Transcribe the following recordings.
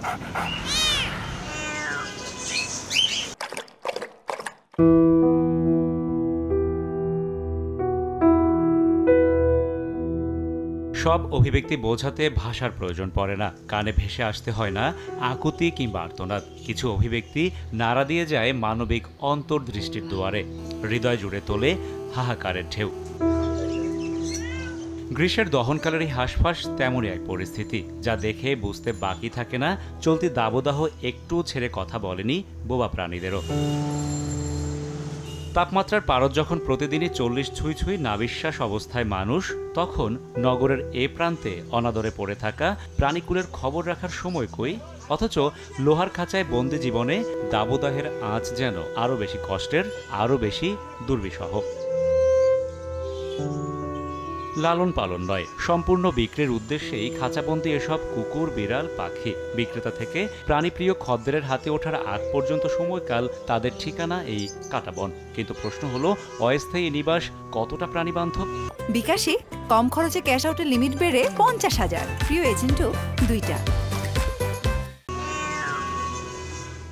সব অভিব্যক্তি বোঝাতে ভাষার প্রয়োজন পড়ে না, কানে ভেসে আসতে হয় না আকুতি কিংবা আর্তনাদ। কিছু অভিব্যক্তি নাড়া দিয়ে যায় মানবিক অন্তর্দৃষ্টির দুয়ারে, হৃদয় জুড়ে তোলে হাহাকারের ঢেউ। গ্রীষ্মের দহনকালের এই হাঁসফাঁস তেমনই এক পরিস্থিতি, যা দেখে বুঝতে বাকি থাকে না চলতি দাবদাহ একটু ছেড়ে কথা বলেনি বোবা প্রাণীদেরও। তাপমাত্রার পারদ যখন প্রতিদিনই 40 ছুঁই ছুঁই নাবিশ্বাস অবস্থায় মানুষ, তখন নগরের এ প্রান্তে অনাদরে পড়ে থাকা প্রাণীকুলের খবর রাখার সময় কই? অথচ লোহার খাঁচায় বন্দি জীবনে দাবদাহের আঁচ যেন আরও বেশি কষ্টের, আরও বেশি দুর্বিষহ। লালন পালন নয়, সম্পূর্ণ বিক্রির উদ্দেশ্যেই খাঁচাবন্দি এসব কুকুর, বিড়াল, পাখি। বিক্রেতা থেকে প্রাণীপ্রিয় খদ্দেরের হাতে ওঠার আগ পর্যন্ত সময়কাল তাদের ঠিকানা এই কাঁটাবন। কিন্তু প্রশ্ন হলো, অস্থায়ী নিবাস কতটা প্রাণীবান্ধব? বিকাশে কম খরচে ক্যাশ আউটের লিমিট বেড়ে 50,000, প্রিয় এজেন্টও 2টা।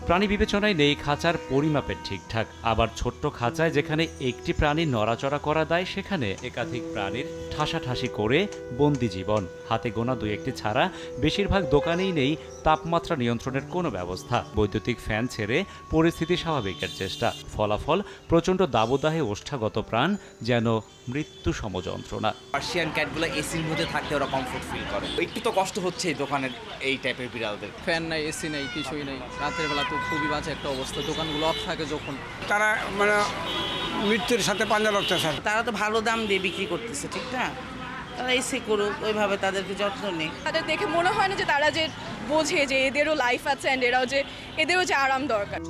প্রাণী বিবেচনায় নেই খাঁচার পরিমাপের ঠিকঠাক। আবার ছোট্ট খাঁচায় যেখানে একটি প্রাণী নড়াচড়া করা দেয়, সেখানে একাধিক প্রাণীর ঠাসাঠাসি করে বন্দি জীবন। হাতে গোনা 2-1টি ছাড়া বেশিরভাগ দোকানেই নেই তাপমাত্রা নিয়ন্ত্রণের কোনো ব্যবস্থা। বৈদ্যুতিক ফ্যান ছেড়ে পরিস্থিতি স্বাভাবিকের চেষ্টা। ফলাফল প্রচণ্ড দাবদাহে ওষ্ঠাগত প্রাণ যেন মৃত্যু সমযন্ত্রণা। পার্সিয়ান ক্যাটগুলো এসির মধ্যে থাকতে ওরা কমফোর্ট ফিল করে। একটু তো কষ্ট হচ্ছে এই দোকানের এই টাইপের বিড়ালদের। ফ্যান নাই, এসি নাই, কিছুই নাই। রাতের বেলা তো খুবই বাজে একটা অবস্থা, দোকানগুলো অফ থাকে যখন। তারা মানে মৃত্যুর সাথে পাঞ্জা লড়তেছে। তারা তো ভালো দাম দিয়ে বিক্রি করতেছে, ঠিক না? তারা এসে করুক, ওইভাবে তাদেরকে যত্ন নেই। তাদের দেখে মনে হয় না যে তারা যে বোঝে যে এদেরও লাইফ আছে অ্যান্ড এদেরও যে আরাম দরকার।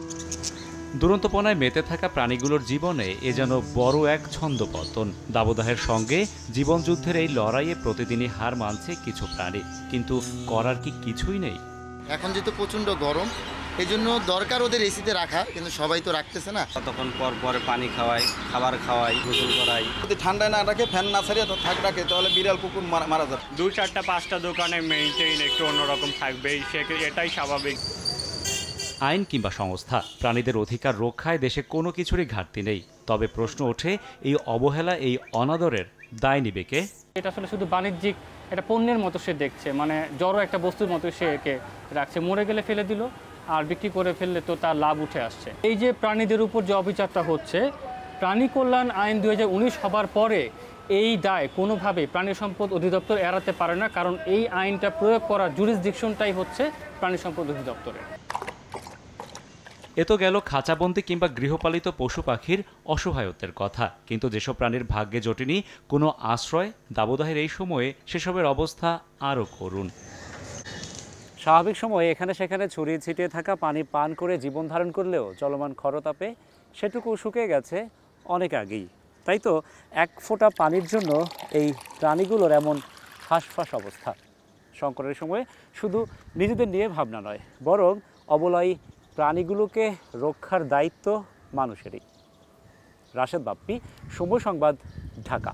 দুরন্তপনায় মেতে থাকা প্রাণীগুলোর জীবনে এ যেন বড় এক ছন্দপতন। দাবদাহের সঙ্গে জীবনযুদ্ধের এই লড়াইয়ে প্রতিদিনই হার মানছে কিছু প্রাণী, কিন্তু করার কি কিছুই নেই? এখন যেহেতু প্রচণ্ড গরম, এই জন্য দরকার ওদের এসিতে রাখা, কিন্তু সবাই তো রাখতেছে না। ততক্ষণ পর পর পানি খাওয়াই, খাবার খাওয়াই, গোসল করাই। যদি ঠান্ডায় না রাখে, ফ্যান না ছাড়িয়ে তো রাখে, তাহলে বিড়াল কুকুর মারা যাবে। 2-4-5টা দোকানে মেইনটেইন একটু অন্যরকম থাকবেই, এটাই স্বাভাবিক। আইন কিংবা সংস্থা, প্রাণীদের অধিকার রক্ষায় দেশে কোনো কিছুরই ঘাটতি নেই। তবে প্রশ্ন ওঠে, এই অবহেলা, এই অনাদরের দায় নিবে কে? এটা আসলে শুধু বাণিজ্যিক একটা পণ্যের মতো সে দেখছে, মানে জড়ো একটা বস্তুর মতো সে একে রাখছে। মরে গেলে ফেলে দিল, আর বিক্রি করে ফেললে তো তার লাভ উঠে আসছে। এই যে প্রাণীদের উপর যে অবিচারটা হচ্ছে, প্রাণী কল্যাণ আইন 2019 হবার পরে এই দায় কোনোভাবে প্রাণী সম্পদ অধিদপ্তর এড়াতে পারে না, কারণ এই আইনটা প্রয়োগ করার জুরিসডিকশনটাই হচ্ছে প্রাণী সম্পদ অধিদপ্তরের। এ তো গেল খাঁচাবন্দি কিংবা গৃহপালিত পশু পাখির অসহায়ত্বের কথা, কিন্তু যেসব প্রাণীর ভাগ্যে জোটেনি কোনো আশ্রয়, দাবদাহের এই সময়ে সেসবের অবস্থা আরও করুণ। স্বাভাবিক সময়ে এখানে সেখানে ছড়িয়ে ছিটিয়ে থাকা পানি পান করে জীবন ধারণ করলেও চলমান খরতাপে সেটুকু শুকিয়ে গেছে অনেক আগেই। তাই তো এক ফোঁটা পানির জন্য এই প্রাণীগুলোর এমন হাঁসফাঁস অবস্থা। সংকটের সময়ে শুধু নিজেদের নিয়ে ভাবনা নয়, বরং অবলয়ী প্রাণীগুলোকে রক্ষার দায়িত্ব মানুষেরই। রাশেদ বাপ্পি, সময় সংবাদ, ঢাকা।